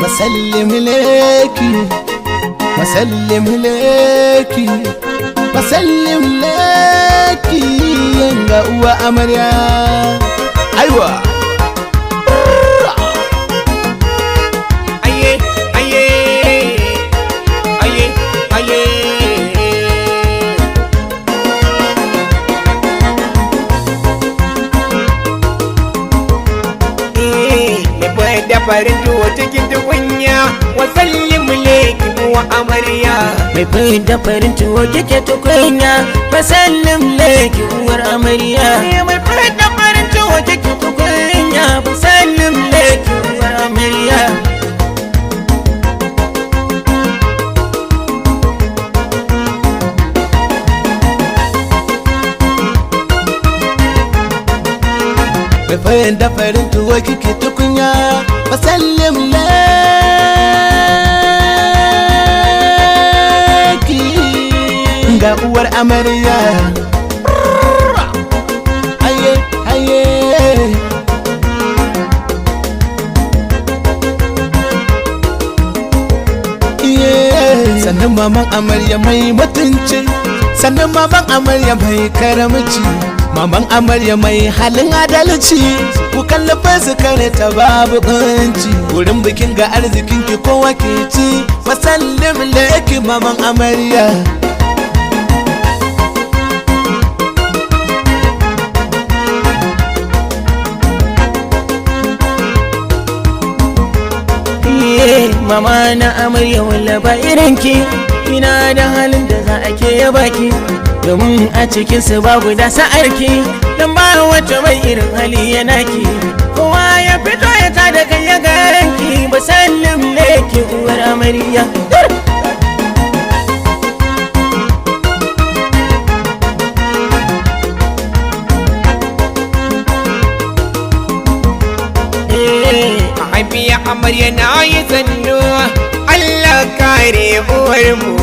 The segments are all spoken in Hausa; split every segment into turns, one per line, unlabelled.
بسلم ليكي بسلم ليكي بسلم ليكي ينقى وأمريا أيوة
farin tuwo cikin tukunya wasallim leki wa amarya
mai farin da farin tuwo kike tukunya wasallim leki uwar amarya mai farin da farin tuwo kike tukunya wasallim leki uwar amarya
mai farin da farin tuwo kike tukunya بسلم لكي ga uwar amarya haye haye sannan maman amarya mai mutunci sannan maman amarya mai karamci maman amarya mai halin adalci ku kallafa su kare ta babu banci wurin bikin ga arzikin ki kowa ke ci wasallim laki maman amarya
mama na amarya walla ba irinki ina da halin da za a ke baki domin a cikin su ba guda sa'arki dan ba wacce mai irin hali yana ki kowa ya fito ya tada kai ya ganki ba sallim leki uwar amarya
biya amarya na yi sannu Allah kare uwarmu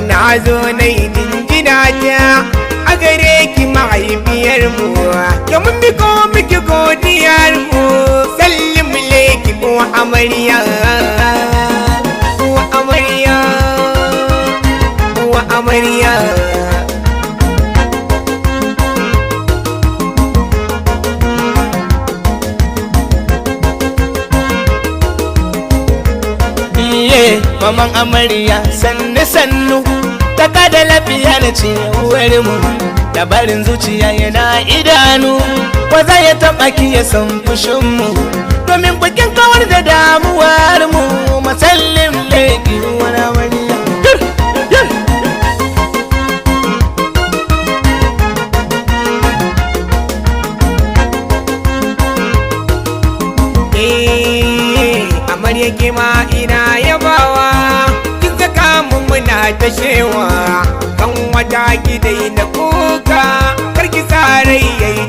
na zo na yi jinjina ta a gare ki mahaifiyarmu da mun biko miki godiyarmu sallim leki ko amarya wa amarya wa amarya
maman amarya sannu sannu ta kada lafiya na ce uwarmu labarin zuciya yana idanu waza ya taba ki ya san fushinmu domin bikin kawar da damuwarmu masallin leki uwar amarya
amarya kima ina yabawa kin saka mu muna ta shewa kan wata gidai na kuka karki sarai yayi